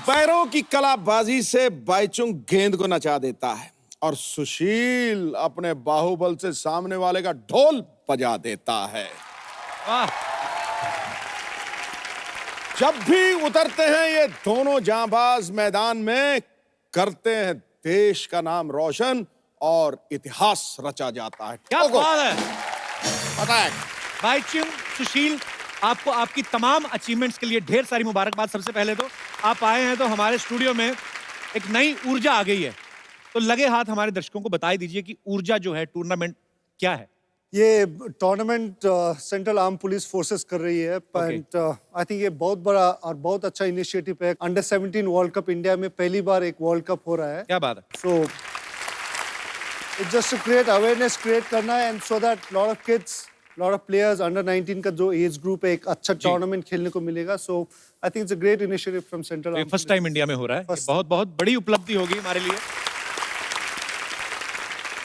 पैरों की कलाबाजी से बाईचुंग गेंद को नचा देता है और सुशील अपने बाहुबल से सामने वाले का ढोल बजा देता है। जब भी उतरते हैं ये दोनों जांबाज मैदान में, करते हैं देश का नाम रोशन और इतिहास रचा जाता है। क्या बात है अटैक। बाईचुंग सुशील, आपको आपकी तमाम अचीवमेंट्स के लिए ढेर सारी मुबारकबाद। सबसे पहले तो आप आए हैं तो हमारे स्टूडियो में एक नई ऊर्जा आ गई है, तो लगे हाथ हमारे दर्शकों को बता दीजिए कि ऊर्जा जो है टूर्नामेंट क्या है। ये tournament central arm police forces कर रही है एंड आई थिंक ये बहुत बड़ा और बहुत अच्छा इनिशिएटिव है। अंडर 17 वर्ल्ड कप इंडिया में पहली बार एक वर्ल्ड कप हो रहा है। क्या बात है। So it's just to create awareness create करना है and so that lot of kids, lot of players under 19 का जो एज ग्रुप है एक अच्छा टूर्नामेंट खेलने को मिलेगा। So I think it's a great initiative from central arm. First time India में हो रहा है, बहुत बहुत बड़ी उपलब्धि होगी हमारे लिए।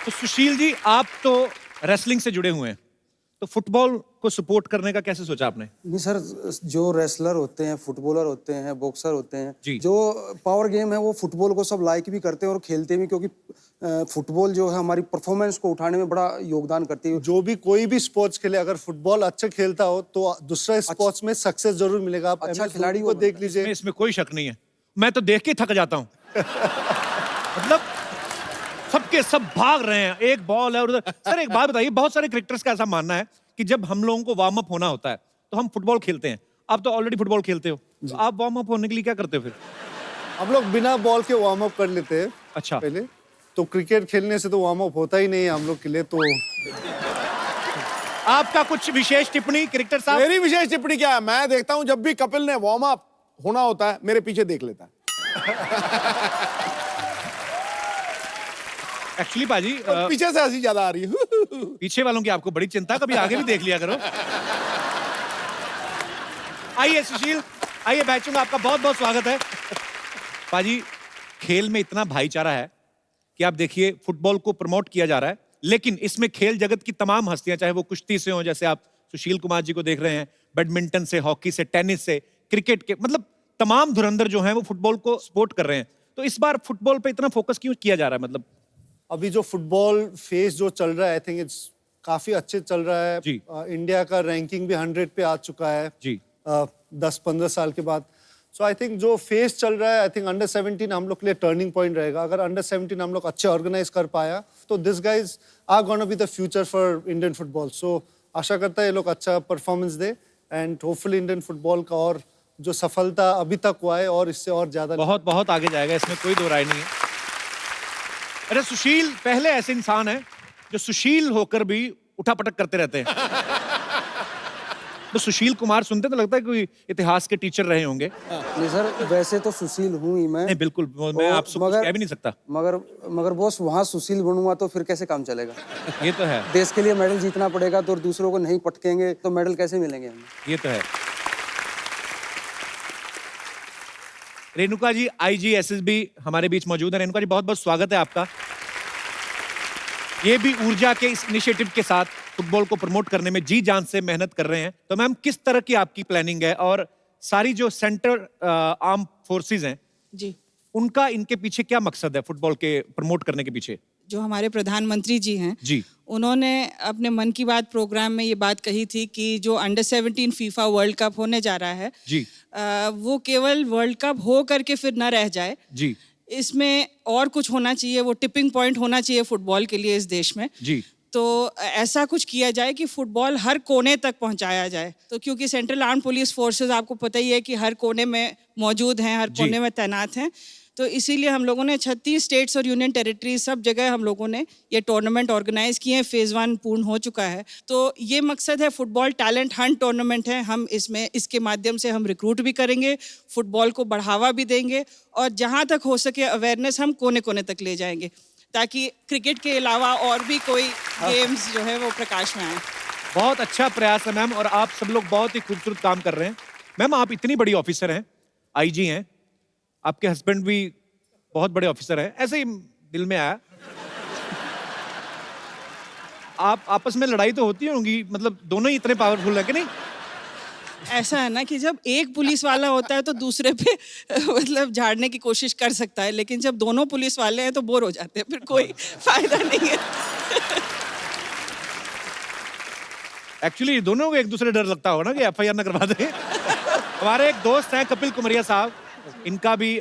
तो सुशील जी, आप तो रेसलिंग से जुड़े हुए हैं, तो फुटबॉल को सपोर्ट करने का कैसे सोचा आपने? नहीं सर, जो रेसलर होते हैं, फुटबॉलर होते हैं, बॉक्सर होते हैं, जो पावर गेम है वो फुटबॉल को सब लाइक भी करते हैं और खेलते भी, क्योंकि फुटबॉल जो है हमारी परफॉर्मेंस को उठाने में बड़ा योगदान करती है। जो भी कोई भी स्पोर्ट्स खेले, अगर फुटबॉल अच्छा खेलता हो तो दूसरा स्पोर्ट्स में सक्सेस जरूर मिलेगा। आप अच्छा खिलाड़ी को देख लीजिए। इसमें कोई शक नहीं है, मैं तो देख के थक जाता हूँ। मतलब सबके सब भाग रहे हैं, एक बॉल है और उधर। सर एक बात बताइए, बहुत सारे क्रिकेटर्स का ऐसा मानना है कि जब हम लोगों को वार्म अप होना होता है तो हम फुटबॉल खेलते हैं। आप तो ऑलरेडी फुटबॉल खेलते हो, तो आप वार्म अप होने के लिए क्या करते हो फिर? हम लोग बिना बॉल के वार्म अप कर लेते हैं। अच्छा। पहले तो क्रिकेट खेलने से तो वार्म अप होता ही नहीं है हम लोग के लिए। तो आपका कुछ विशेष टिप्पणी क्रिकेटर साहब? मेरी विशेष टिप्पणी क्या है, मैं देखता हूं जब भी कपिल ने वार्म अप होना होता है मेरे पीछे देख लेता है। एक्चुअली बाजी पीछे से हंसी ज्यादा आ रही है। पीछे वालों की आपको बड़ी चिंता, कभी आगे भी देख लिया करो। आइए सुशील, आइए बाईचुंग, आपका बहुत बहुत स्वागत है। बाजी, खेल में इतना भाईचारा है कि आप देखिए फुटबॉल को प्रमोट किया जा रहा है, लेकिन इसमें खेल जगत की तमाम हस्तियां, चाहे वो कुश्ती से हो, जैसे आप सुशील कुमार जी को देख रहे हैं, बैडमिंटन से, हॉकी से, टेनिस से, क्रिकेट के, मतलब तमाम धुरंधर जो हैं वो फुटबॉल को सपोर्ट कर रहे हैं। तो इस बार फुटबॉल पे इतना फोकस क्यों किया जा रहा है? मतलब अभी जो फुटबॉल फेज जो चल रहा है, आई थिंक इट्स काफी अच्छे चल रहा है। इंडिया का रैंकिंग भी 100 पे आ चुका है जी 10-15 साल के बाद। सो आई थिंक जो फेज चल रहा है, आई थिंक अंडर 17 हम लोग के लिए टर्निंग पॉइंट रहेगा। अगर अंडर 17 हम लोग अच्छे ऑर्गेनाइज कर पाया तो this guys are gonna be the future for Indian football. So आशा करता है ये लोग अच्छा परफॉर्मेंस दे एंड होपफुली इंडियन फुटबॉल का और जो सफलता अभी तक हुआ है और इससे और ज्यादा बहुत बहुत आगे जाएगा, इसमें कोई दो राय नहीं है। अरे सुशील पहले ऐसे इंसान है जो सुशील होकर भी उठापटक करते रहते हैं। तो सुशील कुमार सुनते तो लगता है कोई इतिहास के टीचर रहे होंगे। नहीं सर, वैसे तो सुशील हूँ ही मैं। नहीं बिल्कुल, मैं आपसे कुछ कह भी नहीं सकता। मगर बॉस, वहाँ सुशील बनूंगा तो फिर कैसे काम चलेगा? ये तो है। देश के लिए मेडल जीतना पड़ेगा, तो दूसरों को नहीं पटकेंगे तो मेडल कैसे मिलेंगे हमें? ये तो है। रेणुका जी, आईजी एसएसबी हमारे बीच मौजूद है। रेणुका जी, बहुत बहुत स्वागत है आपका। ये भी ऊर्जा के इस इनिशिएटिव के साथ फुटबॉल को प्रमोट करने में जी जान से मेहनत कर रहे हैं। तो मैम, किस तरह की आपकी प्लानिंग है और सारी जो सेंट्रल आर्म फोर्सेस हैं जी, उनका इनके पीछे क्या मकसद है फुटबॉल के प्रमोट करने के पीछे? जो हमारे प्रधानमंत्री जी हैं जी, उन्होंने अपने मन की बात प्रोग्राम में ये बात कही थी कि जो अंडर 17 फीफा वर्ल्ड कप होने जा रहा है जी, वो केवल वर्ल्ड कप हो करके फिर न रह जाए। जी, इसमें और कुछ होना चाहिए, वो टिपिंग पॉइंट होना चाहिए फुटबॉल के लिए इस देश में। जी। तो ऐसा कुछ किया जाए कि फुटबॉल हर कोने तक पहुंचाया जाए। तो क्योंकि सेंट्रल आर्म पुलिस फोर्सेस आपको पता ही है कि हर कोने में मौजूद हैं, हर कोने में तैनात हैं, तो इसीलिए हम लोगों ने 36 स्टेट्स और यूनियन टेरिटरी सब जगह हम लोगों ने ये टूर्नामेंट ऑर्गेनाइज किए हैं। फेज 1 पूर्ण हो चुका है। तो ये मकसद है, फुटबॉल टैलेंट हंट टूर्नामेंट है। हम इसमें इसके माध्यम से हम रिक्रूट भी करेंगे, फुटबॉल को बढ़ावा भी देंगे और जहाँ तक हो सके अवेयरनेस हम कोने कोने तक ले जाएंगे, ताकि क्रिकेट के अलावा और भी कोई गेम्स जो है वो प्रकाश में आए। बहुत अच्छा प्रयास है मैम, और आप सब लोग बहुत ही खूबसूरत काम कर रहे हैं। मैम, आप इतनी बड़ी ऑफिसर हैं, आईजी हैं, आपके हस्बैंड भी बहुत बड़े ऑफिसर हैं, ऐसे ही दिल में आया। आप आपस में लड़ाई तो होती होंगी, मतलब दोनों ही इतने पावरफुल है कि नहीं? ऐसा है ना कि जब एक पुलिस वाला होता है तो दूसरे पे मतलब झाड़ने की कोशिश कर सकता है, लेकिन जब दोनों पुलिस वाले हैं तो बोर हो जाते हैं, फिर कोई फायदा नहीं है। एक्चुअली दोनों को एक दूसरे डर लगता होगा ना कि एफआईआर ना करवा दें। हमारे एक दोस्त हैं कपिल कुमरिया साहब, इनका भी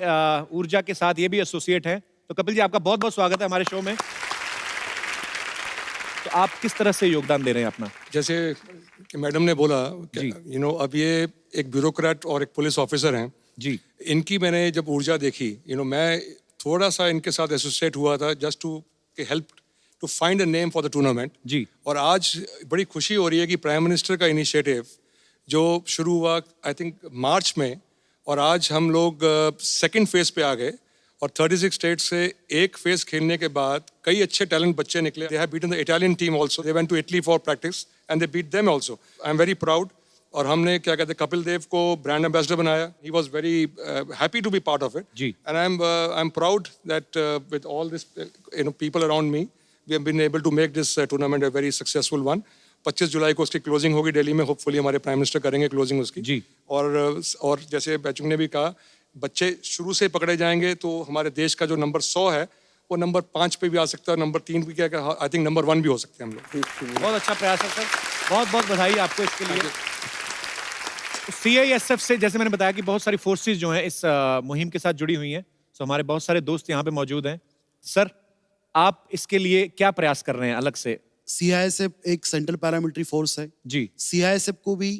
ऊर्जा के साथ ये भी एसोसिएट है। तो कपिल जी, आपका बहुत बहुत स्वागत है हमारे शो में। तो आप किस तरह से योगदान दे रहे हैं अपना? जैसे कि मैडम ने बोला, अब ये एक ब्यूरोक्रेट और एक पुलिस ऑफिसर हैं जी। इनकी मैंने जब ऊर्जा देखी, मैं थोड़ा सा इनके साथ एसोसिएट हुआ था just to help to find a name for the tournament जी। और आज बड़ी खुशी हो रही है कि प्राइम मिनिस्टर का इनिशिएटिव जो शुरू हुआ आई थिंक मार्च में, और आज हम लोग सेकंड फेज पे आ गए और 36 स्टेट से एक फेज खेलने के बाद कई अच्छे टैलेंट बच्चे निकले। They have beaten the Italian team also, they went to Italy for practice and they beat them also. I am very proud. और हमने क्या कहते हैं कपिल देव को ब्रांड एम्बेसडर बनाया। He was very happy to be part of it जी। And I am proud that with all this people around me we have been able to make this tournament a very successful one. 25 जुलाई को उसकी closing होगी दिल्ली में, hopefully हमारे prime minister करेंगे closing उसकी जी। और जैसे बैचुंग ने भी कहा, बच्चे शुरू से पकड़े जाएंगे तो हमारे देश का जो नंबर 100 है वो नंबर 5 पे भी आ सकता है, नंबर 3 भी, क्या आई थिंक नंबर 1 भी हो सकते हैं हम लोग। बहुत अच्छा प्रयास है सर, बहुत बहुत बधाई आपको इसके लिए। CISF से जैसे मैंने बताया कि बहुत सारी फोर्सेस जो हैं इस मुहिम के साथ जुड़ी हुई हैं, तो हमारे बहुत सारे दोस्त यहाँ पे मौजूद हैं। सर, आप इसके लिए क्या प्रयास कर रहे हैं अलग से? CISF एक सेंट्रल पैरामिलिट्री फोर्स है जी। CISF को भी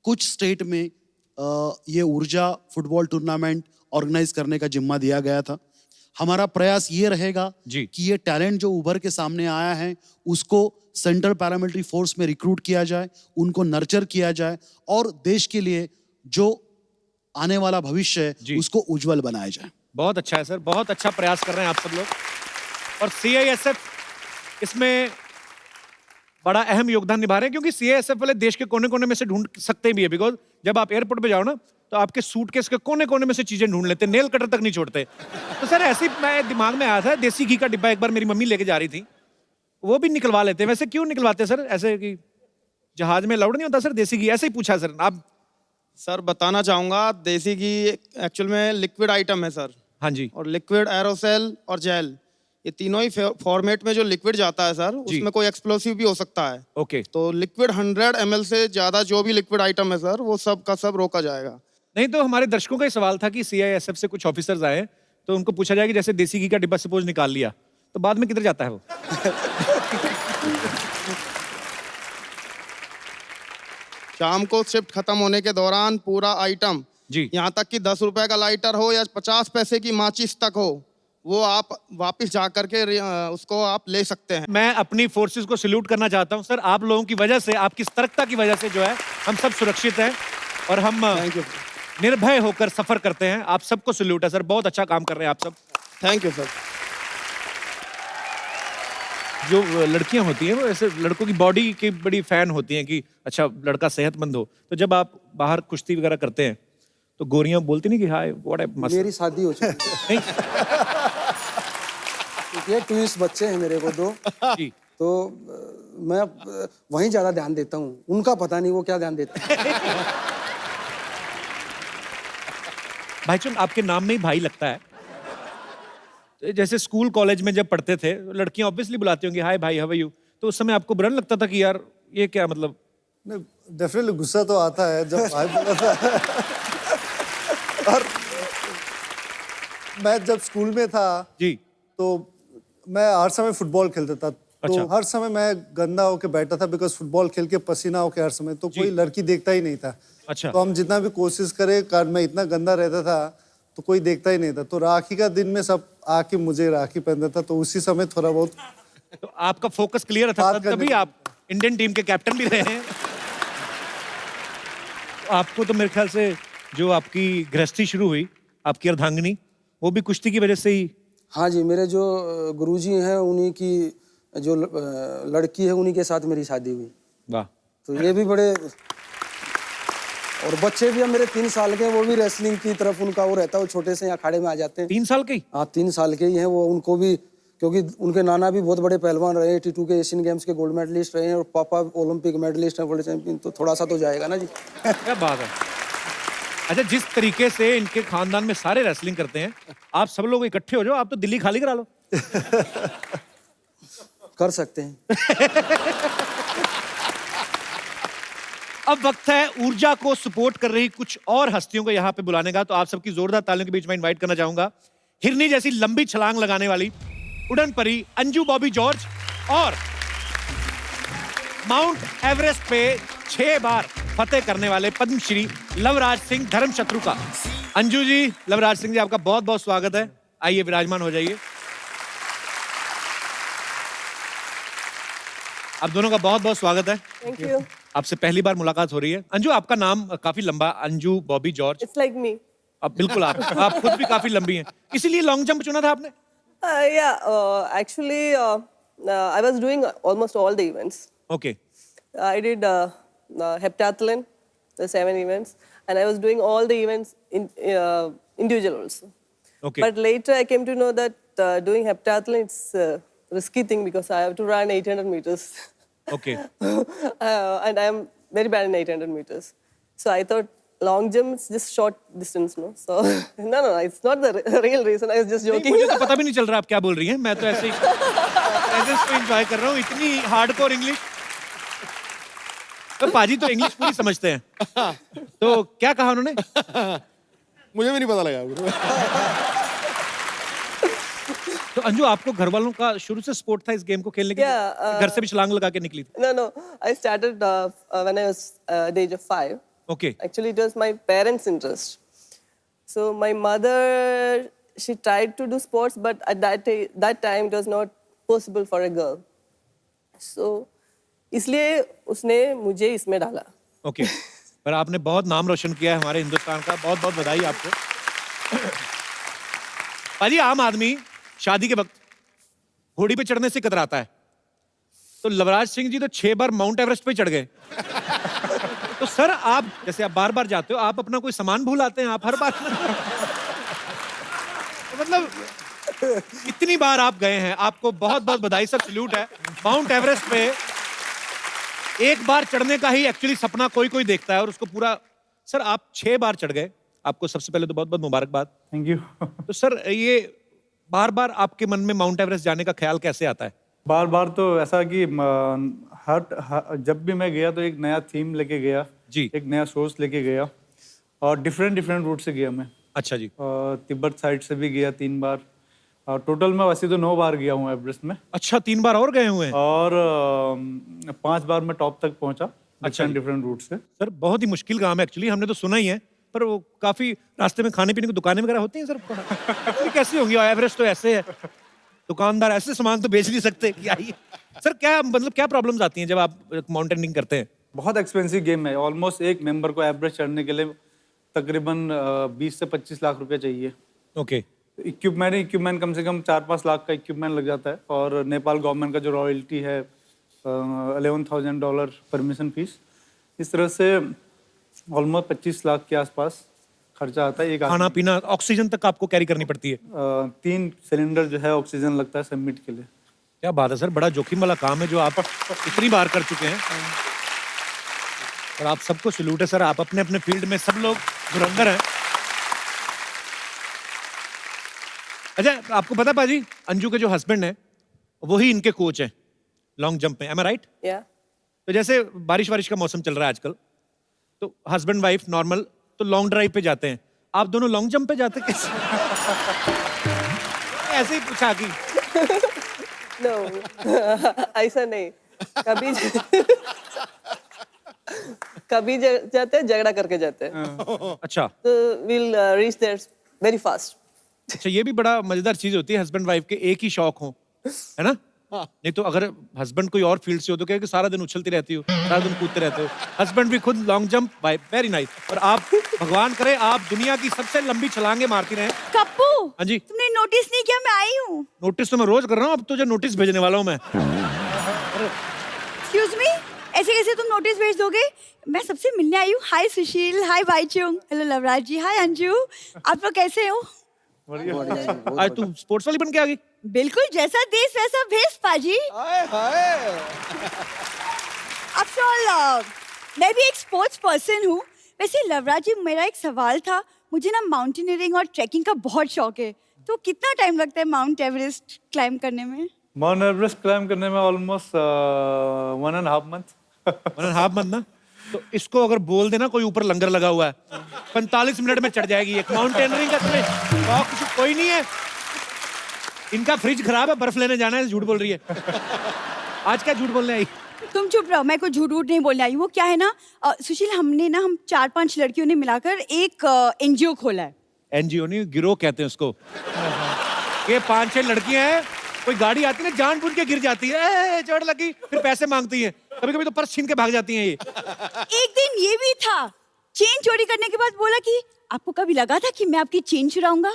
कुछ स्टेट में ये ऊर्जा फुटबॉल टूर्नामेंट ऑर्गेनाइज करने का जिम्मा दिया गया था। हमारा प्रयास ये रहेगा जी। कि ये टैलेंट जो उभर के सामने आया है उसको सेंट्रल पैरामिलिट्री फोर्स में रिक्रूट किया जाए, उनको नर्चर किया जाए और देश के लिए जो आने वाला भविष्य है उसको उज्जवल बनाया जाए। बहुत अच्छा है सर, बहुत अच्छा प्रयास कर रहे हैं आप सब लोग। और CISF इसमें बड़ा अहम योगदान निभा रहे हैं, क्योंकि CISF वाले देश के कोने कोने में से ढूंढ सकते भी है। बिकॉज जब आप एयरपोर्ट पे जाओ ना तो आपके सूटकेस के कोने कोने में से चीजें ढूंढ लेते, नेल कटर तक नहीं छोड़ते। तो सर ऐसे ही मैं दिमाग में आया था, देसी घी का डिब्बा एक बार मेरी मम्मी लेके जा रही थी, वो भी निकलवा लेते। वैसे क्यों निकलवाते सर? ऐसे कि जहाज में अलाउड नहीं होता सर देसी घी? ऐसे ही पूछा सर। आप? सर बताना चाहूंगा, देसी घी एक्चुअल में लिक्विड आइटम है सर। हाँ जी। और लिक्विड, एरोसेल और जेल, ये तीनों ही फॉर्मेट में जो लिक्विड जाता है सर, उसमें कोई एक्सप्लोसिव भी हो सकता है। ओके। तो लिक्विड 100 ml से ज्यादा जो भी लिक्विड आइटम है सर, वो सब का सब रोका जाएगा। नहीं तो हमारे दर्शकों का ही सवाल था कि CISF से कुछ ऑफिसर्स आए तो उनको पूछा जाए कि जैसे देसी घी का डिब्बा सपोज निकाल लिया तो बाद में किधर जाता है वो? शाम को शिफ्ट खत्म होने के दौरान पूरा आइटम जी, यहाँ तक कि 10 रुपए का लाइटर हो या 50 पैसे की माचिस तक हो, वो आप वापस जा करके उसको आप ले सकते हैं। मैं अपनी फोर्सेस को सल्यूट करना चाहता हूं सर। आप लोगों की वजह से, आपकी सतर्कता की वजह से जो है हम सब सुरक्षित हैं और हम निर्भय होकर सफर करते हैं। आप सबको सल्यूट है सर, बहुत अच्छा काम कर रहे हैं आप सब। Thank you sir. जो लड़कियां होती हैं वो ऐसे लड़कों की बॉडी की बड़ी फैन होती हैं कि अच्छा लड़का सेहतमंद हो, तो जब आप बाहर कुश्ती वगैरह करते हैं तो गोरियां बोलती नहीं कि हाय व्हाट है मस्त? मेरी शादी हो चुकी है। ये ट्विंस बच्चे हैं मेरे को 2 जी। तो मैं वहीं ज्यादा ध्यान देता हूँ, उनका पता नहीं वो क्या ध्यान देते हैं। भाईचुंग, आपके नाम में ही भाई लगता है। तो जैसे स्कूल कॉलेज में जब पढ़ते थे लड़कियां ऑब्वियसली बुलाती होंगी हाय भाई हाउ आर यू, तो उस समय आपको बुरा नहीं लगता था कि यार ये क्या मतलब? नहीं, डेफिनेटली गुस्सा तो आता है जब भाई बोला था। और मैं जब स्कूल में था जी, तो मैं हर समय फुटबॉल खेलता था। तो अच्छा। हर समय मैं गंदा होके बैठा था, बिकॉज फुटबॉल खेल के पसीना होके हर समय, तो कोई लड़की देखता ही नहीं था। अच्छा। तो हम जितना भी कोशिश करें, कारण मैं इतना गंदा रहता था तो कोई देखता ही नहीं था। तो राखी का दिन में सब आके मुझे राखी पहनता था, तो उसी समय थोड़ा बहुत तो आपका फोकस क्लियर था, बात करने तभी आप इंडियन टीम के कैप्टन भी रहे हैं। आपको तो मेरे ख्याल से जो आपकी गृहस्थी शुरू हुई, आपकी अर्धांगिनी, वो भी कुश्ती की वजह से ही? हाँ जी, मेरे जो गुरुजी हैं उन्हीं की जो लड़की है उन्हीं के साथ मेरी शादी हुई। वाह। तो ये भी बड़े, और बच्चे भी हैं मेरे 3 साल के, वो भी रेसलिंग की तरफ उनका वो रहता है, वो छोटे से अखाड़े में आ जाते हैं। 3 साल के ही? हाँ 3 साल के ही हैं वो, उनको भी क्योंकि उनके नाना भी बहुत बड़े पहलवान रहे, 82 के एशियन गेम्स के गोल्ड मेडलिस्ट रहे हैं और पापा ओलंपिक मेडलिस्ट हैं, वर्ल्ड चैंपियन, तो थोड़ा सा तो जाएगा ना जी। क्या बात है। अच्छा, जिस तरीके से इनके खानदान में सारे रेसलिंग करते हैं, आप सब लोग इकट्ठे हो जाओ, आप तो दिल्ली खाली करा लो। कर सकते हैं। अब वक्त है ऊर्जा को सपोर्ट कर रही कुछ और हस्तियों को यहाँ पे बुलाने का। तो आप सबकी जोरदार तालियों के बीच में इनवाइट करना चाहूंगा हिरनी जैसी लंबी छलांग लगाने वाली उड़न परी अंजू बॉबी जॉर्ज और माउंट एवरेस्ट पे 6 बार फतेह करने वाले पद्मश्री लवराज सिंह धर्मशत्रु का। अंजू जी, लवराज सिंह जी, आपका बहुत बहुत स्वागत है। आइए विराजमान हो जाइए। आप दोनों का बहुत बहुत स्वागत है। Thank you. आपसे पहली बार मुलाकात हो रही है। अंजू, आपका नाम काफी लंबा, Anju Bobby George. It's like me. अब बिल्कुल आप खुद भी काफी लंबी हैं, इसीलिए लॉन्ग जंप चुना था आपने? Actually, I was doing almost all the events. Okay. I did heptathlon, the 7 events, and I was doing all the events in individual also. Okay. But later I came to know that doing heptathlon it's a risky thing because I have to run 800 meters. Okay. And I am very bad in 800 meters. So I thought long jump is just short distance, no? So no, it's not the real reason. I was just joking. मुझे तो पता भी नहीं चल रहा आप क्या बोल रही हैं। मैं तो ऐसे ही एंजॉय कर रहा हूँ। इतनी हार्डकोर इंग्लिश। तो पाजी तो इंग्लिश पूरी समझते हैं। तो क्या कहा उन्होंने? मुझे भी नहीं पता लगा। तो अंजू, आपको घर वालों का शुरू से सपोर्ट था इस गेम को खेलने के लिए? घर से भी छलांग लगा के निकली थी? No. I started when I was the age of 5. Okay. Actually, it was my parents' interest. So my mother, she tried to do sports, but at that time it was not possible for a girl. So इसलिए उसने मुझे इसमें डाला। Okay. पर आपने बहुत नाम रोशन किया है हमारे हिंदुस्तान का। बहुत बहुत बधाई आपको। पाजी, आम आदमी शादी के वक्त घोड़ी पे चढ़ने से कतराता है, तो लवराज सिंह जी तो 6 बार माउंट एवरेस्ट पे चढ़ गए। तो सर, आप जैसे आप बार बार जाते हो, आप अपना कोई सामान भूल आते हैं? आप हर बार तो मतलब इतनी बार आप गए हैं, आपको बहुत बहुत बधाई सर, सल्यूट है। माउंट एवरेस्ट पे एक बार चढ़ने का ही एक्चुअली सपना कोई कोई देखता है और उसको पूरा। सर, आप 6 बार चढ़ गए, आपको सबसे पहले तो बहुत बहुत मुबारकबाद। Thank you. तो सर, ये बार बार आपके मन में माउंट एवरेस्ट जाने का ख्याल कैसे आता है? बार बार तो ऐसा कि जब भी मैं गया तो एक नया थीम लेके गया जी, एक नया सोर्स लेके गया और डिफरेंट रूट से गया मैं। अच्छा जी। तिब्बत साइड से भी गया 3 बार और टोटल मैं वैसे तो 9 बार गया हूँ एवरेस्ट में। अच्छा, 3 बार और गए हुए हैं? और 5 बार मैं टॉप तक पहुंचा। अच्छा, डिफरेंट रूट से। सर, बहुत ही मुश्किल काम है एक्चुअली, हमने तो सुना ही है, पर वो काफी रास्ते में खाने पीने की दुकानें वगैरह होती हैं सर? कैसी होंगी? एवरेस्ट तो ऐसे है, दुकानदार ऐसे सामान तो बेच नहीं सकते। क्या ये सर, क्या मतलब क्या प्रॉब्लम्स आती हैं जब आप माउंटेनिंग करते हैं? बहुत एक्सपेंसिव गेम है। ऑलमोस्ट एक मेंबर को एवरेस्ट चढ़ने के लिए तकरीबन 20 से 25 लाख रुपए चाहिए। ओके। इक्विपमेंट कम से कम 4-5 लाख का इक्विपमेंट लग जाता है और नेपाल गवर्नमेंट का जो रॉयल्टी है $11,000 परमिशन फीस, इस तरह से ऑलमोस्ट 25 लाख के आसपास खर्चा आता है। एक खाना पीना, ऑक्सीजन तक आपको कैरी करनी पड़ती है? 3 सिलेंडर जो है ऑक्सीजन लगता है सबमिट के लिए। क्या बात है सर, बड़ा जोखिम वाला काम है जो आप इतनी बार कर चुके हैं और आप सबको सैल्यूट है सर। आप अपने अपने फील्ड में सब लोग धुरंधर हैं। अच्छा, आपको पता पाजी, अंजू के जो हस्बैंड हैं वही इनके कोच हैं लॉन्ग जंप में। एम आई राइट? Yeah. तो जैसे बारिश का मौसम चल रहा है आजकल, तो हस्बैंड वाइफ नॉर्मल तो लॉन्ग ड्राइव पे जाते हैं, आप दोनों लॉन्ग जंप पे जाते कैसे? ऐसे ही पूछा कि No, ऐसा नहीं। कभी जाते हैं, झगड़ा करके जाते हैं। अच्छा। तो we'll reach there very fast. अच्छा, ये भी बड़ा मजेदार चीज होती है, हस्बैंड वाइफ के एक ही शौक हो, है ना? नहीं तो अगर हस्बैंड कोई और फील्ड से हो तो क्या कि सारा दिन उछलती रहती हो, सारा दिन कूदते रहते हो। हस्बैंड भी खुद long jump, wife very nice. और आप, भगवान करे आप दुनिया की सबसे लंबी छलांगे मारती रहे। कप्पू, हाँ जी। तुमने नोटिस नहीं किया मैं आई हूँ? नोटिस तो मैं रोज कर रहा हूँ, अब तो जो नोटिस भेजने वाला हूँ मैं। एक्सक्यूज मी, ऐसे कैसे तुम नोटिस भेज दोगे? मैं सबसे मिलने आई हूँ। हाय सुशील, हाय बाईचुंग, हेलो लवराज जी, हाय अंजू, आप लोग कैसे हो? आज तू स्पोर्ट्स वाली बन के आ गई। बिल्कुल, जैसा देश वैसा भेष पाजी। आफ्टर ऑल मैं भी एक स्पोर्ट्स पर्सन हूँ। वैसे लवराज जी, मेरा एक सवाल था। मुझे ना माउंटेनियरिंग और ट्रैकिंग का बहुत शौक है, तो कितना टाइम लगता है माउंट एवरेस्ट क्लाइंब करने में? माउंट एवरेस्ट क्लाइम करने में ऑलमोस्ट 1.5 मंथ। 1.5 मंथ ना, तो इसको अगर बोल देना कोई ऊपर लंगर लगा हुआ है 45 मिनट में चढ़ जाएगी। एक माउंटेनियरिंग का तुम्हें शौक कोई नहीं है। इनका फ्रिज खराब है, बर्फ लेने जाना है, झूठ बोल रही है। आज क्या झूठ बोलने आई? तुम चुप रहो, मैं कोई झूठ वूठ नहीं बोलने आई। वो क्या है ना सुशील, हम 4-5 लड़कियों ने मिलाकर एक एनजीओ खोला है। एनजीओ नहीं, गिरोह कहते हैं उसको। ये 5-6 लड़कियां हैं, कोई गाड़ी आती है ना, जानबूझ के गिर जाती है, चोट लगी, फिर पैसे मांगती है, कभी कभी तो पर्स छीन के भाग जाती हैं ये। एक दिन ये भी था, चेन चोरी करने के बाद बोला कि आपको कभी लगा था कि मैं आपकी चेन चुराऊंगा?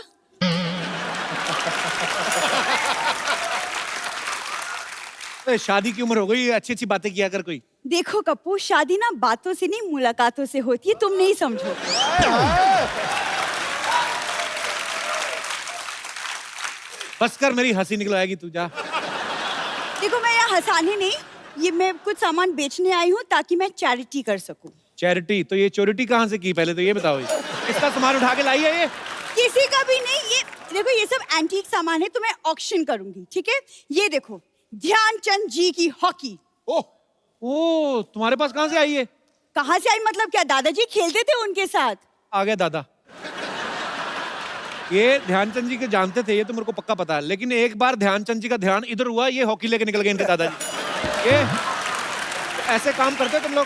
शादी की उम्र हो गई, अच्छी अच्छी बातें किया कर कोई। देखो कपूर, शादी ना बातों से नहीं मुलाकातों से होती है, तुम नहीं समझो। बस कर, मेरी हंसी निकलवाएगी तू, जा। देखो मैं यहाँ हंसाने नहीं, ये मैं कुछ सामान बेचने आई हूँ ताकि मैं चैरिटी कर सकूँ। चैरिटी? तो ये चोरिटी कहाँ से की, पहले तो ये बताओ। इसका सामान उठा के लाई है ये? किसी का भी नहीं। ये देखो, ये सब एंटीक सामान है, तो मैं ऑक्शन करूंगी, ठीक है? ये देखो, ध्यानचंद जी की हॉकी। ओह, तुम्हारे पास कहाँ से आई है? कहाँ से आई मतलब क्या, दादाजी खेलते थे उनके साथ। आ गया दादा। ये ध्यानचंद जी के जानते थे, ये तो मेरे को पक्का पता है, लेकिन एक बार ध्यानचंद जी का ध्यान इधर हुआ, ये हॉकी लेके निकल गए इनके दादाजी। ये ऐसे काम करते तुम लोग?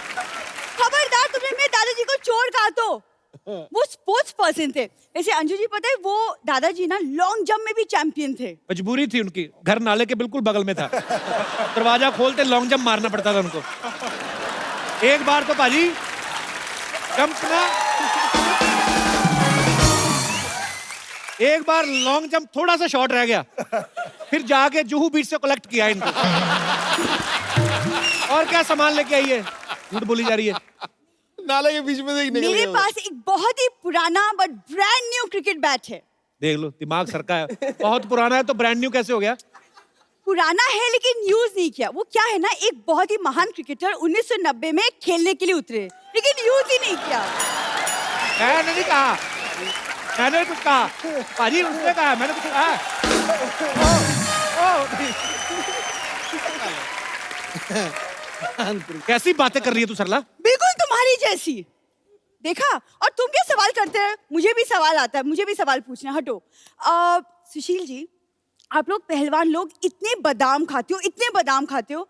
खबरदार, तुमने मेरे दादाजी को चोर कहा तो। वो स्पोर्ट्स पर्सन थे। वैसे अंजू जी, पता है वो दादाजी ना लॉन्ग जंप में भी चैंपियन थे। मजबूरी थी उनकी, घर नाले के बिल्कुल बगल में था, दरवाजा खोलते लॉन्ग जंप मारना पड़ता था उनको। एक बार तो पाजी जंप ना, एक बार लॉन्ग जंप थोड़ा सा शॉर्ट रह गया, फिर जाके जुहू बीच से कलेक्ट किया इनको। और क्या सामान लेके आई है, झूठ बोली जा रही है। नाले के बीच में से निकल मेरे गए। पास एक बहुत ही पुराना but brand new cricket bat है। देख लो, दिमाग सरका है। बहुत पुराना है तो ब्रांड न्यू कैसे हो गया? पुराना है लेकिन यूज नहीं किया। वो क्या है ना, एक बहुत ही महान क्रिकेटर 1990 में खेलने के लिए उतरे, लेकिन यूज ही नहीं किया। मैंने नहीं कहा, मैंने कुछ कहा पाजी, उसने कहा, मैंने कुछ कहा? कैसी बातें कर रही है तू सरला? बिल्कुल तुम्हारी जैसी। देखा, और तुम क्या सवाल करते हैं? मुझे भी सवाल आता है, मुझे भी सवाल पूछना। हटो। सुशील जी, आप लोग पहलवान लोग इतने बादाम खाते हो, इतने बादाम खाते हो,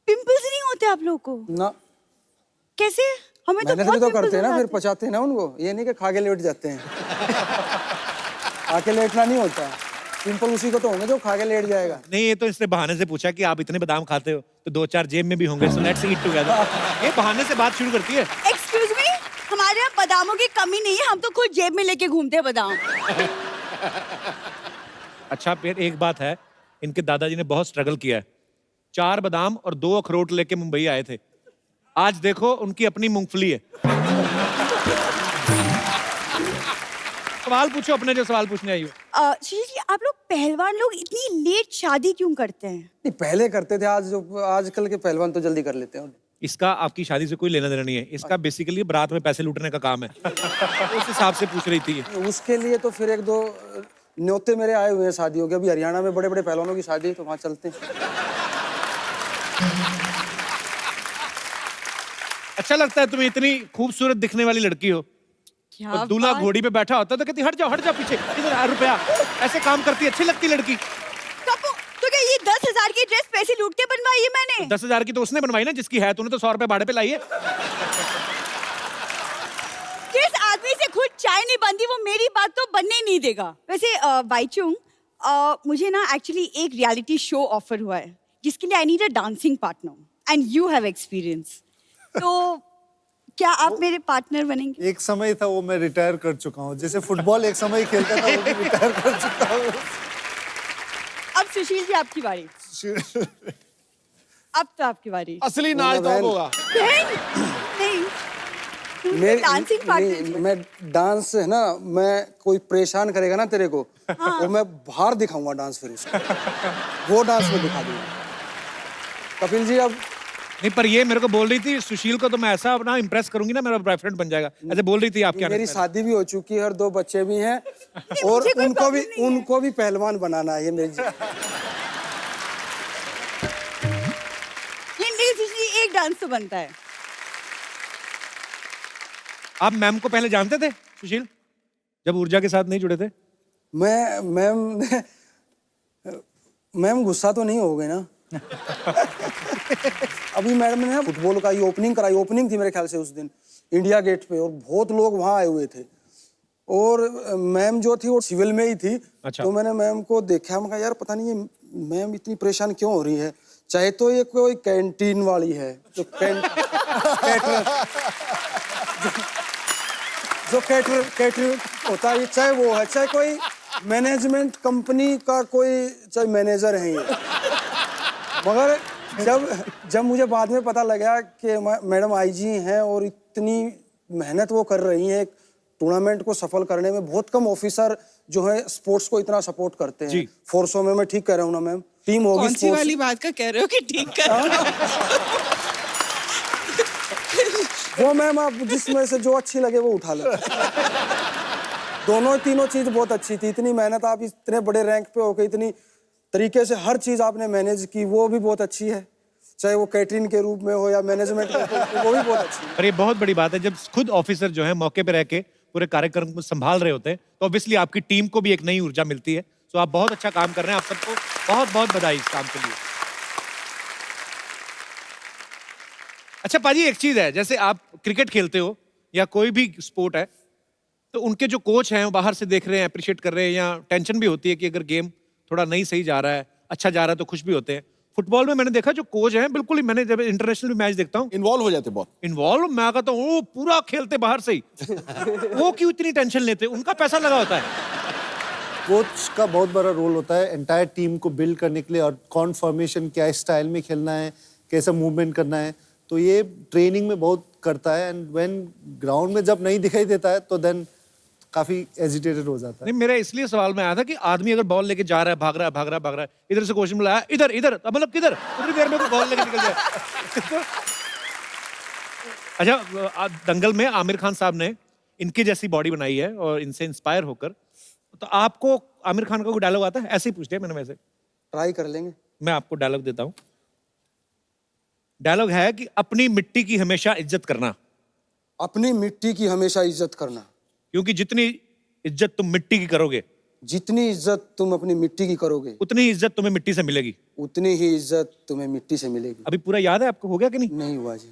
पिंपल्स नहीं होते आप लोग को? ना। कैसे? हमें तो मेहनत भी तो करते हैं ना, फिर पचाते हैं ना उनको। ये नहीं कि खा के लेट जाते हैं। आके लेटना नहीं होता। पिंपल उसी को तो होंगे जो खा के लेट जाएगा। नहीं, ये तो इसने बहाने से पूछा कि आप इतने बादाम खाते हो तो 2-4 जेब में भी होंगे, सो लेट्स ईट टुगेदर। ये बहाने से बात शुरू करती है। एक्सक्यूज मी, हमारे यहाँ बादामों की कमी नहीं है, हम तो खुद जेब में लेके घूमते हैं बादाम। अच्छा, फिर एक बात है, इनके दादाजी ने बहुत स्ट्रगल किया है। 4 बादाम और 2 अखरोट लेके मुंबई आए थे। आज देखो उनकी अपनी मूंगफली है। सवाल पूछो अपने, जो सवाल पूछने आई हो। सुशील जी, आप लोग पहलवान लोग इतनी लेट शादी क्यों करते हैं? नहीं, पहले करते थे, आजकल के पहलवान तो जल्दी कर लेते हैं। इसका आपकी शादी से कोई लेना देना नहीं है। इसका बेसिकली बारात में पैसे लूटने का काम है। उस हिसाब से पूछ रही थी। उसके लिए तो फिर 1-2 न्योते मेरे आए हुए हैं शादियों के। अभी हरियाणा में बड़े बड़े पहलवानों की शादी है, तो वहां चलते हैं। अच्छा लगता है तुम्हें, इतनी खूबसूरत दिखने वाली लड़की हो और दूल्हा घोड़ी पे बैठा होता तो कहती हट जाओ पीछे, इधर रुपया। ऐसे काम करती, अच्छी लगती लड़की। तो क्या ये 10,000 की ड्रेस पैसे लूट के बनवाई है मैंने? 10,000 की तो उसने बनवाई ना, जिसकी है। तूने तो 100 रुपए भाड़े पे लाई है। जिस आदमी से खुद चाय नहीं बनती, वो मेरी बात तो बनने नहीं देगा। वैसे बाईचुंग, मुझे ना एक्चुअली एक रियलिटी शो ऑफर हुआ है, जिसके लिए I need a dancing partner and you have experience. तो क्या आप मेरे पार्टनर बनेंगे? एक समय था, वो मैं रिटायर कर चुका हूँ। जैसे फुटबॉल एक समय खेलता था, वो भी रिटायर कर चुका हूँ। अब सुशील जी आपकी बारी। अब तो आपकी बारी। असली नाच तो होगा। नहीं, डांसिंग पार्टनर। मैं डांस है ना, मैं कोई परेशान करेगा ना तेरे को, वो मैं बाहर दिखाऊंगा डांस, फिर उसको वो डांस में दिखा दूंगा। कपिल जी अब नहीं, पर ये मेरे को बोल रही थी सुशील को तो मैं ऐसा अपना इम्प्रेस करूंगी ना, मेरा बॉयफ्रेंड बन जाएगा, ऐसे बोल रही थी आपके आने मेरी से पहले। शादी भी हो चुकी है और 2 बच्चे भी हैं, और मुझे कोई उनको भी पहलवान बनाना है, ये मेरी नहीं, एक डांस तो बनता है। आप मैम को पहले जानते थे सुशील, जब ऊर्जा के साथ नहीं जुड़े थे? मैम गुस्सा तो नहीं हो गए ना? अभी मैडम ने फुटबॉल का ये ओपनिंग कराई, ओपनिंग थी मेरे ख्याल से उस दिन इंडिया गेट पे, और बहुत लोग वहां आए हुए थे, और मैम जो थी वो सिविल में ही थी। अच्छा। तो मैंने मैम को देखा, मैं कहा यार पता नहीं ये मैम इतनी परेशान क्यों हो रही है, चाहे तो ये कोई कैंटीन वाली है जो कैटर होता है, चाहे वो है, चाहे कोई मैनेजमेंट कंपनी का कोई चाहे मैनेजर है ये। मगर जब मुझे बाद में पता लगा कि मैडम आईजी हैं और इतनी मेहनत वो कर रही हैं टूर्नामेंट को सफल करने में, बहुत कम ऑफिसर जो है स्पोर्ट्स को इतना सपोर्ट करते हैं फोर्सों में। मैं ठीक कह रहा हूँ ना मैम? टीम होगी कौन सी वाली बात का कह रहे हो कि ठीक कर रहे हो? वो मैम आप जिसमें से जो अच्छी लगे वो उठा लो। दोनों तीनों चीज बहुत अच्छी थी, इतनी मेहनत, आप इतने बड़े रैंक पे होके इतनी तरीके से हर चीज आपने मैनेज की, वो भी बहुत अच्छी है, चाहे वो कैटरिंग के रूप में हो या मैनेजमेंट के रूप में, वो भी बहुत अच्छी है। पर ये बहुत बड़ी बात है जब खुद ऑफिसर जो है मौके पे रह के पूरे कार्यक्रम को संभाल रहे होते हैं, तो ऑब्वियसली आपकी टीम को भी एक नई ऊर्जा मिलती है। तो आप बहुत अच्छा काम कर रहे हैं, आप सबको बहुत बहुत बधाई इस काम के लिए। अच्छा पाजी, एक चीज है, जैसे आप क्रिकेट खेलते हो या कोई भी स्पोर्ट है, तो उनके जो कोच हैं वो बाहर से देख रहे हैं, अप्रिशिएट कर रहे हैं, या टेंशन भी होती है कि अगर गेम थोड़ा नहीं सही जा रहा है, अच्छा जा रहा है, तो खुश भी होते हैं। फुटबॉल में मैंने देखा जो कोच हैं बिल्कुल ही, मैंने जब इंटरनेशनल मैच देखता हूँ इन्वॉल्व हो जाते, बहुत इन्वॉल्व, मैं कहता हूँ वो पूरा खेलते बाहर से ही। वो क्यों इतनी टेंशन लेते? उनका पैसा लगा होता है। कोच का बहुत बड़ा रोल होता है एंटायर टीम को बिल्ड करने के लिए, और कौन फॉर्मेशन क्या स्टाइल में खेलना है, कैसा मूवमेंट करना है, तो ये ट्रेनिंग में बहुत करता है। एंड व्हेन ग्राउंड में जब नहीं दिखाई देता है तो देन काफी एजिटेटेड हो जाता है। नहीं, मेरा इसलिए सवाल में आया था कि आदमी अगर बॉल लेके जा रहा है, भाग रहा है, इधर से क्वेश्चन बुलाया, इधर मतलब किधर, उतनी देर में बॉल लेके निकल जाए। अच्छा, दंगल में आमिर खान साहब ने इनकी जैसी बॉडी बनाई है और इनसे इंस्पायर होकर, तो आपको आमिर खान का कोई डायलॉग आता है? ऐसे ही पूछ लिया मैंने, वैसे ट्राई कर लेंगे। मैं आपको डायलॉग देता हूं। डायलॉग है कि अपनी मिट्टी की हमेशा इज्जत करना। अपनी मिट्टी की हमेशा इज्जत करना, क्योंकि जितनी इज्जत तुम मिट्टी की करोगे, जितनी इज्जत तुम अपनी मिट्टी की करोगे, उतनी ही इज्जत तुम्हें मिट्टी से मिलेगी। उतनी ही इज्जत तुम्हें मिट्टी से मिलेगी। अभी पूरा याद है आपको? हो गया कि नहीं? नहीं हुआ जी।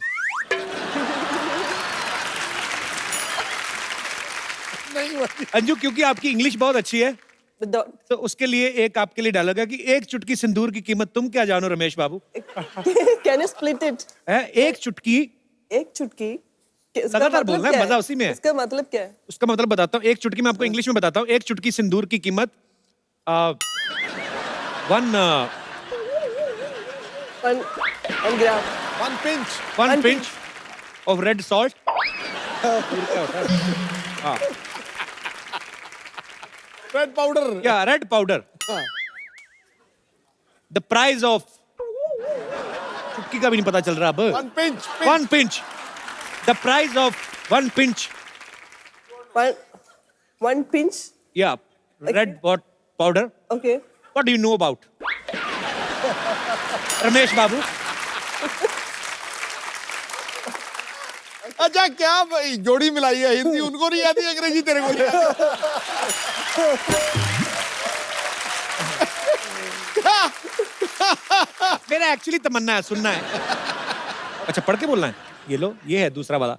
अंजू, क्योंकि आपकी इंग्लिश बहुत अच्छी है, तो उसके लिए एक आपके लिए डायलॉग है कि एक चुटकी सिंदूर की कीमत तुम क्या जानो रमेश बाबू। Can you split it? एक चुटकी, एक चुटकी लगातार बोलना है, मजा उसी में है। इसका मतलब क्या है? उसका मतलब बताता हूँ, एक चुटकी मैं आपको इंग्लिश में बताता हूँ। एक चुटकी सिंदूर की कीमत one gram, one pinch of red salt. Red powder, क्या? Red powder. The price of, चुटकी का भी नहीं पता चल रहा अब। One pinch, the price of one pinch. one pinch. Yeah, red powder. Okay. What do you know about? Ramesh Babu. अच्छा, क्या जोड़ी मिलाई है? हिंदी उनको नहीं आती, अंग्रेजी तेरे को नहीं आती। मेरा एक्चुअली तमन्ना है, सुनना है। अच्छा, पढ़ के बोलना है। ये लो, ये है दूसरा वाला।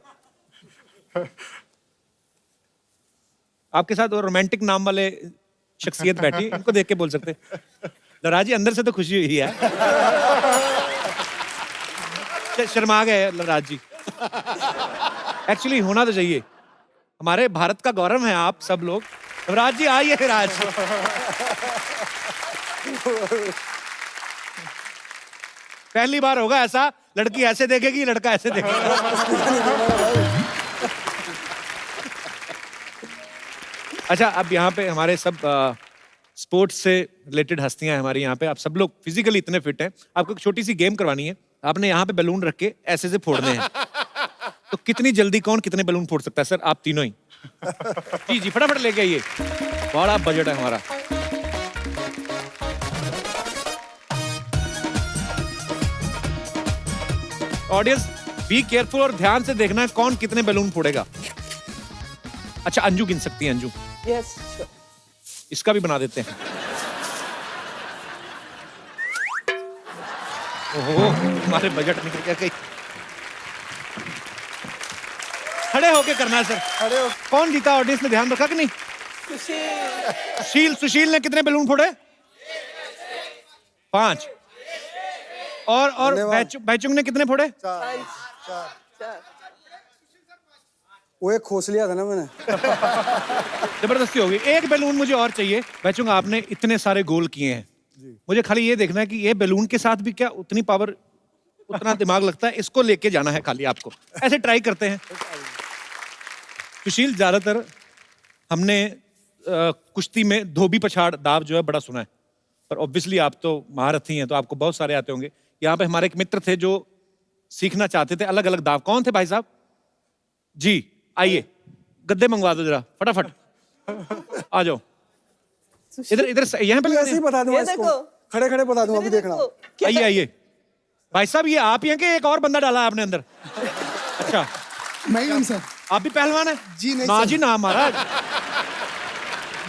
आपके साथ वो रोमांटिक नाम वाले शख्सियत बैठी, इनको देख के बोल सकते। लवराज जी, अंदर से तो खुशी हुई है। शर्मा गए लवराज जी। एक्चुअली होना तो चाहिए, हमारे भारत का गौरव है आप सब लोग। लवराज जी आइए फिर आज। पहली बार होगा ऐसा, लड़की ऐसे देखेगी, लड़का ऐसे देखेगा। अच्छा, अब यहाँ पे हमारे सब स्पोर्ट्स से रिलेटेड हस्तियां हैं हमारी यहाँ पे। आप सब लोग फिजिकली इतने फिट हैं, आपको एक छोटी सी गेम करवानी है। आपने यहाँ पे बैलून रख के ऐसे से फोड़ने हैं। तो कितनी जल्दी कौन कितने बैलून फोड़ सकता है? सर आप तीनों ही। जी जी, फटाफट लेके आइए, बड़ा बजट है हमारा। ऑडियंस बी केयरफुल और ध्यान से देखना है कौन कितने बैलून फोड़ेगा। अच्छा, अंजू गिन सकती है। Anju, Yes, sure. इसका भी बना देते हैं। ओहो, हमारे बजट निकल गया कहीं। खड़े होके करना है सर। खड़े हो। कौन जीता? ऑडियंस ने ध्यान रखा कि नहीं? सुशील ने कितने बैलून फोड़े? 5। और बैचुंग ने कितने फोड़े? 4. वो एक खोस लिया था ना मैंने। जबरदस्ती होगी। एक बैलून मुझे और चाहिए। बैचुंग, आपने इतने सारे गोल किए हैं, मुझे खाली ये देखना है कि ये बैलून के साथ भी क्या उतनी पावर, उतना दिमाग लगता है? इसको लेके जाना है खाली आपको। ऐसे ट्राई करते हैं। सुशील, ज्यादातर हमने कुश्ती में धोबी पछाड़ दाव जो है बड़ा सुना है, पर ऑब्वियसली आप तो महारथी हैं, तो आपको बहुत सारे आते होंगे। यहाँ पे हमारे एक मित्र थे जो सीखना चाहते थे अलग अलग दाव। कौन थे भाई साहब? जी आइए, गद्दे मंगवा दो जरा फटाफट। आ जाओ इधर यहाँ पे। ऐसे ही बता दूंगा इसको, खड़े खड़े बता दूंगा, अभी देखना। आइए आइए भाई साहब, ये आप ही हैं कि एक और बंदा डाला है आपने अंदर? अच्छा, मैं ही हूँ सर। आप भी पहलवान हैं? जी नहीं ना सर। जी ना महाराज।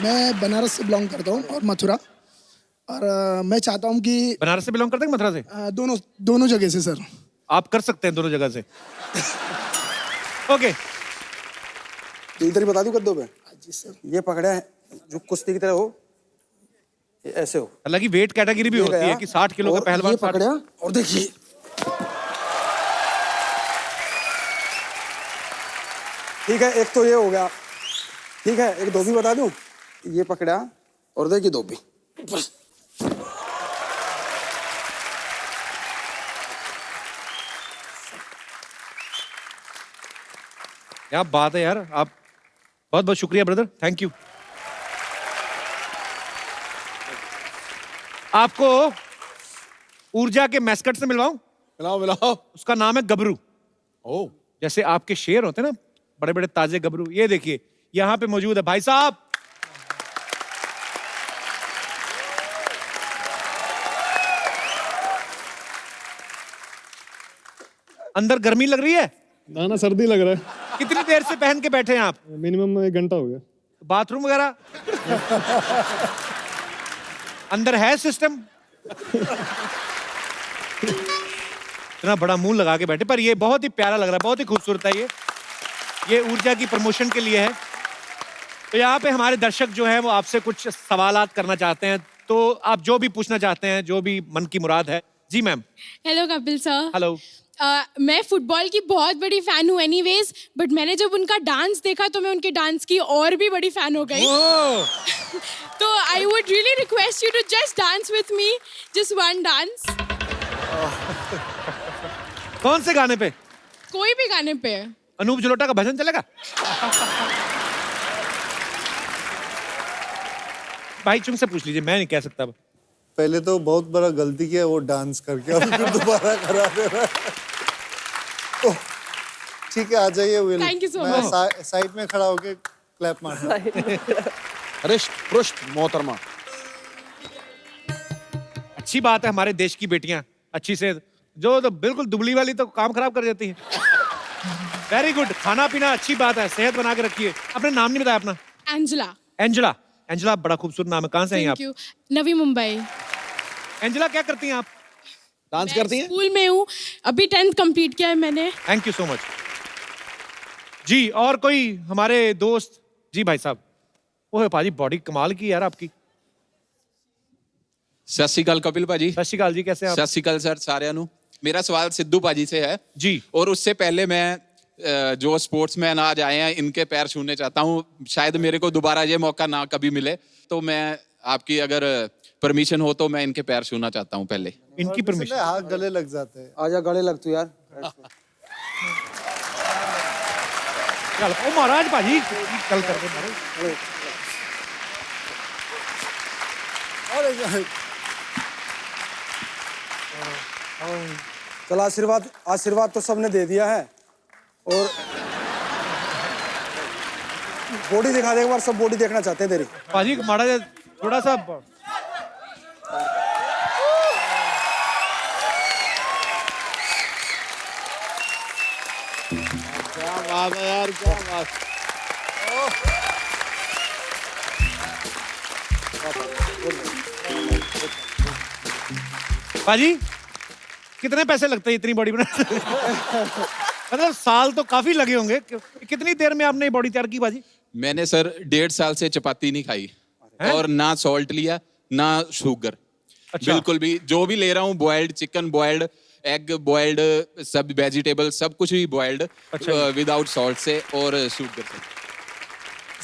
मैं बनारस से बिलोंग करता हूँ और मथुरा, और मैं चाहता हूँ कि बनारस से बिलोंग करते हैं मथुरा से? दोनों जगह से सर। आप कर सकते हैं दोनों जगह से। ओके, तो इधर ही बता दूं कद्दों पे। जी सर। ये पकड़ा है जो कुश्ती की तरह हो, ये ऐसे हो। हालांकि वेट कैटेगरी भी होती है कि 60 किलो का पहलवान। ये पकड़ा और देखिए, ठीक है, एक तो ये हो गया। ठीक है, एक धोबी बता दूं। ये पकड़ा और देखिए धोबी। क्या बात है यार, आप बहुत बहुत शुक्रिया ब्रदर, थैंक यू। आपको ऊर्जा के मैस्कट से मिलवाऊं? मिलाओ। उसका नाम है गबरू। ओ, जैसे आपके शेर होते हैं ना, बड़े बड़े ताजे गबरू, ये देखिए यहां पे मौजूद है भाई साहब। अंदर गर्मी लग रही है? ना सर्दी लग रहा है। कितनी देर से पहन के बैठे हैं आप? मिनिमम 1 घंटा हो गया। बाथरूम वगैरह अंदर है सिस्टम? इतना बड़ा मुंह लगा के बैठे, पर ये बहुत ही प्यारा लग रहा है, बहुत ही खूबसूरत है। ये ऊर्जा की प्रमोशन के लिए है। तो यहाँ पे हमारे दर्शक जो हैं वो आपसे कुछ सवालात करना चाहते हैं, तो आप जो भी पूछना चाहते हैं, जो भी मन की मुराद है। जी ma'am. Hello Kapil sir. Hello. मैं फुटबॉल की बहुत बड़ी फैन हूँ एनीवेज, बट मैंने जब उनका डांस देखा तो मैं उनके डांस की और भी बड़ी फैन हो गई। तो I would really request you to just dance with me, just one dance. कौन से गाने पे? कोई भी गाने पे। अनूप जलोटा का भजन चलेगा? भाई चुंग से पूछ लीजिए, मैं नहीं कह सकता। पहले तो बहुत बड़ा गलती किया वो डांस करके, और फिर दोबारा करा दे रहा है। तो ठीक है, आ जाइए विल। Thank you so मैं much. साइड में खड़ा होके क्लैप मारना। हृष्ट पृष्ठ मोहतरमा। अच्छी बात है, हमारे देश की बेटियां अच्छी से, जो तो बिल्कुल दुबली वाली तो काम खराब कर देती है। वेरी गुड, खाना पीना अच्छी बात है, सेहत बना के रखिए। अपने नाम नहीं बताया अपना? एंजेला। एंजेला। एंजेला बड़ा खूबसूरत नाम है। कहाँ से हैं आप? Thank you. Navi Mumbai. Angela क्या करती हैं आप? डांस करती हैं? स्कूल में हूँ, अभी 10th कंप्लीट किया है मैंने। थैंक यू सो मच जी। और कोई हमारे दोस्त? जी भाई साहब। ओह पाजी, बॉडी कमाल की यार आपकी। सत श्री अकाल कपिल भाजी। सत श्री अकाल जी, कैसे आप? सत श्री अकाल सर साਰਿਆਂ ਨੂੰ। मेरा सवाल सिद्धू भाजी से है जी, और उससे पहले मैं जो स्पोर्ट्समैन आज आए हैं इनके पैर छूने चाहता हूँ। शायद मेरे को दोबारा ये मौका ना कभी मिले, तो मैं आपकी अगर परमिशन हो तो मैं इनके पैर छूना चाहता हूँ पहले। इनकी परमिशन? हाथ गले लग जाते हैं। आजा गले लग तू यार। चल ओ महाराज भाजी, चल करके चल आशीर्वाद आशीर्वाद तो सबने दे दिया है और बॉडी दिखा दे एक बार, सब बॉडी देखना चाहते हैं तेरी। पाजी माड़ा जा थोड़ा सा क्या बात है यार, क्या बात। पाजी कितने पैसे लगते हैं इतनी बॉडी बनाने? मतलब साल तो काफी लगे होंगे। कितनी देर में आपने बॉडी तैयार की पाजी? मैंने सर 1.5 साल से चपाती नहीं खाई और ना सॉल्ट लिया ना शुगर। अच्छा। बिल्कुल भी जो भी ले रहा हूँ boiled chicken, boiled egg, boiled सब वेजिटेबल, सब कुछ भी बॉइल्ड विदाउट सॉल्ट से और शुगर से।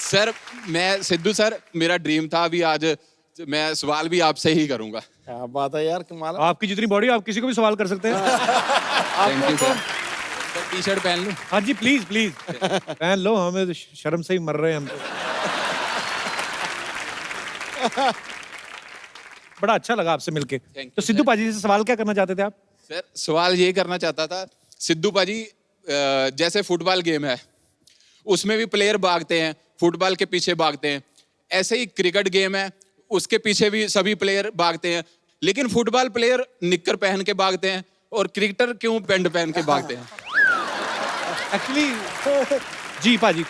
सर मैं सिद्धू सर, मेरा ड्रीम था, अभी आज मैं सवाल भी आपसे ही करूंगा। क्या बात है यार, कमाल। आपकी जितनी बॉडी आप किसी को भी सवाल कर सकते हैं। Thank you sir. T shirt पहन लूं? हाँ जी प्लीज प्लीज पहन लो, हमें तो शर्म से ही मर रहे हैं हम तो। बड़ा अच्छा लगा आपसे मिलके। तो सिद्धू पाजी से सवाल क्या करना चाहते थे आप? सर सवाल ये करना चाहता था, सिद्धू पाजी जैसे फुटबॉल गेम है उसमें भी प्लेयर भागते हैं, फुटबॉल के पीछे भागते हैं, ऐसे ही क्रिकेट गेम है उसके पीछे भी सभी प्लेयर भागते हैं, लेकिन फुटबॉल प्लेयर निक्कर पहन के भागते हैं और क्रिकेटर क्यों पैंट पहन के भागते हैं? एक्चुअली जी पाजी,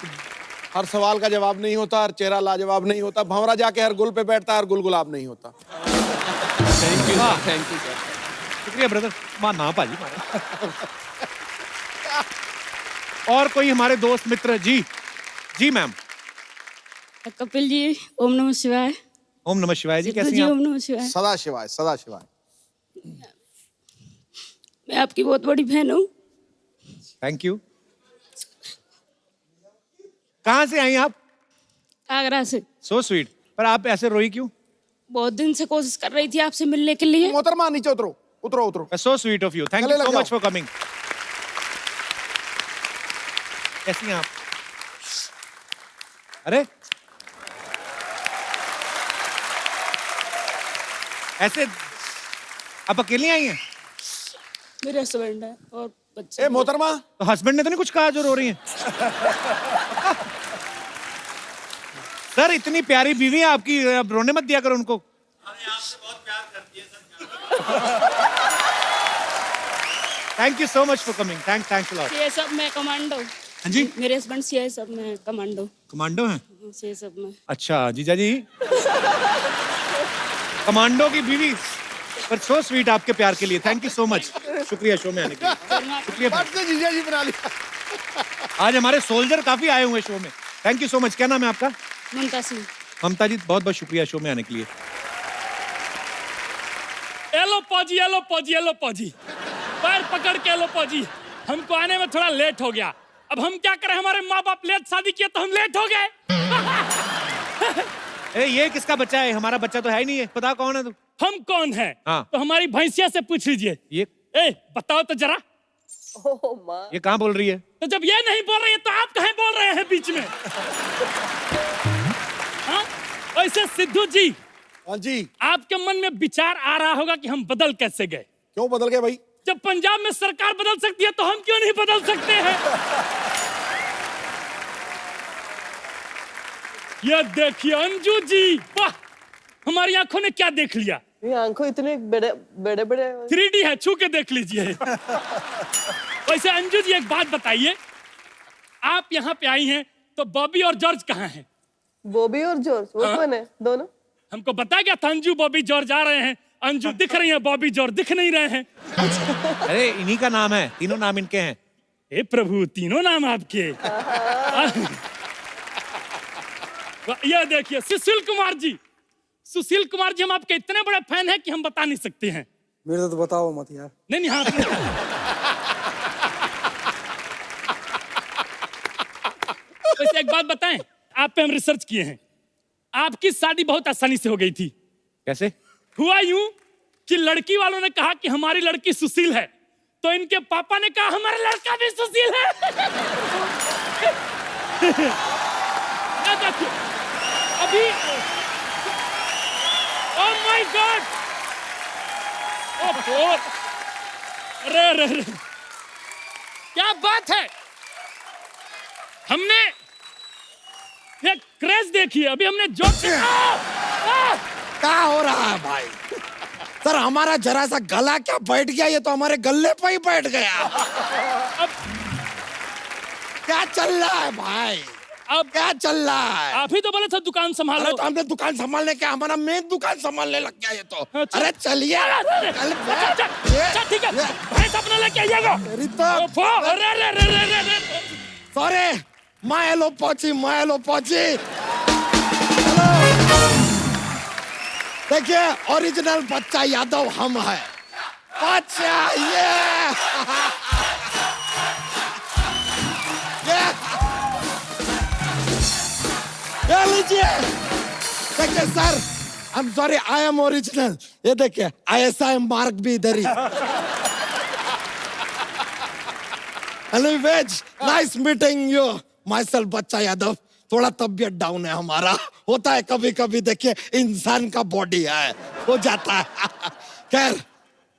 हर सवाल का जवाब नहीं होता, हर चेहरा लाजवाब नहीं होता, भंवरा जाके हर गुल पे बैठता, हर गुल गुलाब नहीं होता। Thank you sir. शुक्रिया ब्रदर। मां ना पाजी मारे। और कोई हमारे दोस्त मित्र? जी जी मैम। कपिल जी ओम नमः शिवाय। ओम नमः शिवाय जी, कैसी हैं ओम आप? नमः शिवाय। सदा शिवाय, सदा शिवाय। मैं आपकी बहुत बड़ी फैन हूँ। Thank you. कहाँ से आई आप? आगरा से। So sweet. पर आप ऐसे रोई क्यों? बहुत दिन से कोशिश कर रही थी आपसे मिलने के लिए। मोहतरमा नीचे उतरो, उतरो उतरो। So sweet of you, thank गले यू लग सो जाओ। Much for coming. कैसी हैं आप? अरे ऐसे आप अकेली आई हैं? मेरे हस्बैंड है और बच्चे। ए मोहतरमा, तो हस्बैंड ने तो नहीं कुछ कहा जो रो रही हैं? सर इतनी प्यारी बीवी है आपकी, अब रोने मत दिया करो उनको। Thank you so much for coming. Thanks a lot. CSF में कमांडो। हाँ जी, मेरे हस्बैंड सीएसएफ में कमांडो। कमांडो हैं? सीएसएफ में। अच्छा जीजा जी, कमांडो की बीवी, पर सो स्वीट आपके प्यार के लिए। Thank you so much. शुक्रिया शो में आने के लिए। शुक्रिया। बात से जीजा जी बना लिया। आज हमारे सोल्जर काफी आए हुए शो में। Thank you so much. क्या नाम है आपका? ममता सिंह। ममता जी बहुत बहुत शुक्रिया शो में आने के लिए। एलो पाजी, एलो पाजी, एलो पाजी, पैर पकड़ के एलो पाजी। हमको आने में थोड़ा लेट हो गया, अब हम क्या करें, हमारे माँ बाप लेट शादी किया तो हम लेट हो गए। ये किसका बच्चा है? हमारा बच्चा तो है ही नहीं है। पता कौन है तू? हम कौन है? हाँ। तो हमारी भैंसिया से पूछ लीजिए। ये बताओ तो जरा। ये कहाँ बोल रही है? तो जब ये नहीं बोल रही है तो आप कहीं बोल रहे हैं बीच में? हाँ? वैसे सिद्धू जी, हाँ जी, आपके मन में विचार आ रहा होगा कि हम बदल कैसे गए। क्यों बदल गए भाई? जब पंजाब में सरकार बदल सकती है तो हम क्यों नहीं बदल सकते हैं? ये देखिए अंजू जी, वाह, हमारी आंखों ने क्या देख लिया। ये आंखों इतने बड़े बड़े बड़े 3D है, छू के देख लीजिए। वैसे अंजू जी एक बात बताइए, आप यहाँ पे आई हैं तो बॉबी और जॉर्ज कहाँ हैं? बॉबी और जॉर्ज वो कौन है? दोनों हमको बता गया था अंजू बॉबी जॉर्ज आ रहे हैं। अंजू दिख रही है, बॉबी जॉर्ज दिख नहीं रहे हैं। अरे इन्हीं का नाम है, तीनों नाम इनके हैं। हे प्रभु, तीनों नाम आपके। ये देखिए सुशील कुमार जी, सुशील कुमार जी हम आपके इतने बड़े फैन हैं कि हम बता नहीं सकते हैं। मेरे तो बताओ मत यार। नहीं हाँ। वैसे एक बात बताएं, आप पे हम रिसर्च किए हैं, आपकी शादी बहुत आसानी से हो गई थी। कैसे हुआ? यूं कि लड़की वालों ने कहा कि हमारी लड़की सुशील है, तो इनके पापा ने कहा हमारा लड़का भी सुशील है। अभी ओह माय माय गॉड, अरे अरे अरे, क्या बात है। हमने ये क्रेज देखी, अभी हमने जो क्या हो रहा है भाई? सर हमारा जरा सा गला क्या बैठ गया, ये तो हमारे गले पे ही बैठ गया। अब क्या चल रहा है भाई? अब क्या चल रहा है? आप ही तो बोले थे दुकान संभालो। अरे तो हमने दुकान संभालने क्या, हमारा मेन दुकान संभालने लग गया ये तो। अच्छा। अरे चलिए अच्छा ठीक है, भैंस अपना लेके आइएगा। अरे अरे अरे अरे, सॉरी, मैं पहुंची। देखिए ओरिजिनल बच्चा यादव हम है। बच्चा ये लीजिए। देखिए sir, I am sorry, I am original. ये देखिए ISI मार्क भी इधर ही। Anyways, nice meeting you. Myself बच्चा यादव। थोड़ा तबीयत डाउन है हमारा, होता है कभी कभी। देखिए इंसान का बॉडी है, हो जाता है। खैर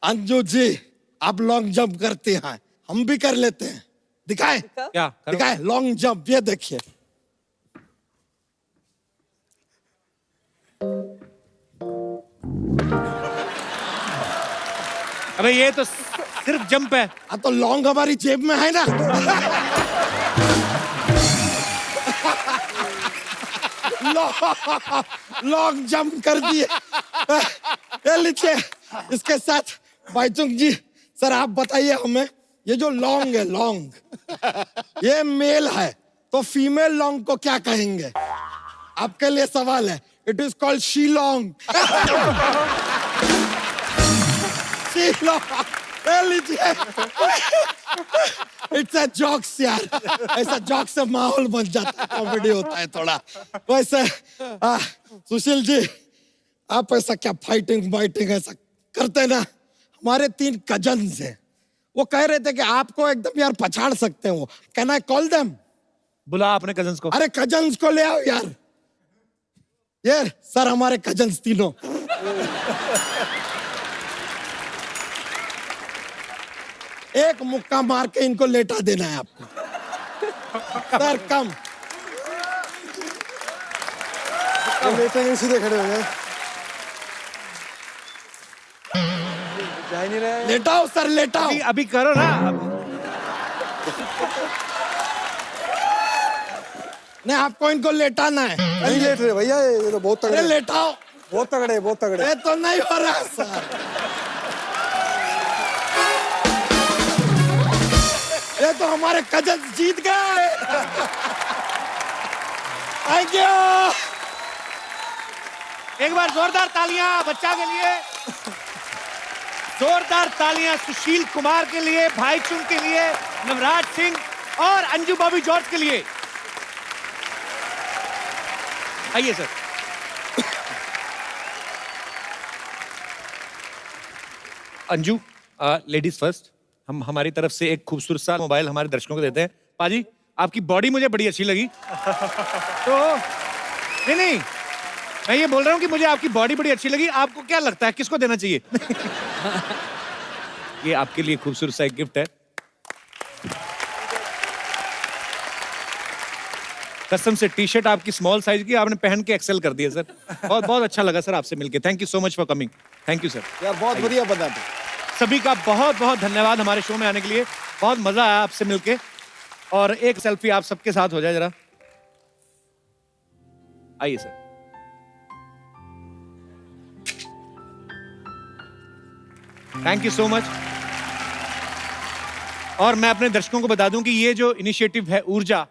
अंजू जी, आप लॉन्ग जंप करती हैं, हम भी कर लेते हैं। दिखाएं? क्या दिखाएं लॉन्ग जंप, ये देखिए। अबे ये तो सिर्फ जंप है। हाँ तो लॉन्ग हमारी जेब में है ना। लॉन्ग जंप कर दिए। ये लीजिए, इसके साथ बाईचुंग जी, सर आप बताइए हमें, ये जो लॉन्ग है, लॉन्ग ये मेल है, तो फीमेल लॉन्ग को क्या कहेंगे? आपके लिए सवाल है। It is called Shillong. लीजिए, इट्स अ जोक्स यार, ऐसा जोक से माहौल बन जाता है, कॉमेडी होता है थोड़ा। वैसे सुशील जी, आप ऐसा क्या फाइटिंग ऐसा करते हैं ना? हमारे 3 कजन्स हैं, वो कह रहे थे कि आपको एकदम यार पछाड़ सकते हैं वो। Can I call them? बुला अपने कजन्स को। अरे कजन्स को ले आओ यार। ये सर हमारे कजन्स तीनों। एक मुक्का मार के इनको लेटा देना है आपको। सर कम। लेटेंगे, सीधे खड़े हो गए। जा ही नहीं रहे। लेटाओ सर, लेटाओ। अभी करो ना। नहीं, आपको इनको लेटाना है। नहीं लेट रहे भैया, ये तो बहुत तगड़े। लेटाओ। बहुत तगड़े। ये तो नहीं हो रहा सर। ये तो हमारे कजन जीत गए। Thank you. एक बार जोरदार तालियां बच्चा के लिए, जोरदार तालियां सुशील कुमार के लिए, भाईचुंग के लिए, नवराज सिंह और अंजू बॉबी जॉर्ज के लिए। आइए सर। Anju, ladies first. हम हमारी तरफ से एक खूबसूरत सा मोबाइल हमारे दर्शकों को देते हैं। पाजी, आपकी बॉडी मुझे बड़ी अच्छी लगी। तो नहीं, मैं ये बोल रहा हूँ कि मुझे आपकी बॉडी बड़ी अच्छी लगी। आपको क्या लगता है किसको देना चाहिए? ये आपके लिए खूबसूरत सा एक गिफ्ट है। कसम से टी-शर्ट आपकी स्मॉल साइज की, आपने पहन के एक्सेल कर दिया सर। बहुत बहुत अच्छा लगा सर आपसे मिलके। Thank you so much for coming. Thank you sir. यार बहुत बढ़िया बता दो। सभी का बहुत बहुत धन्यवाद हमारे शो में आने के लिए। बहुत मजा आया आपसे मिलके। और एक सेल्फी आप सबके साथ हो जाए जरा। आइए sir. Thank you so much. और मैं अपने दर्शकों को बता दूं कि ये जो इनिशिएटिव है ऊर्जा,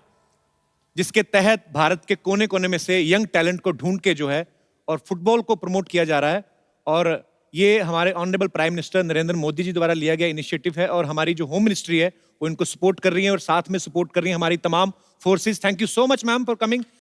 जिसके तहत भारत के कोने कोने में से यंग टैलेंट को ढूंढ के जो है और फुटबॉल को प्रमोट किया जा रहा है, और ये हमारे honourable prime minister Narendra Modi ji द्वारा लिया गया इनिशिएटिव है, और हमारी जो होम मिनिस्ट्री है वो इनको सपोर्ट कर रही है और साथ में सपोर्ट कर रही है हमारी तमाम forces. Thank you so much ma'am for coming.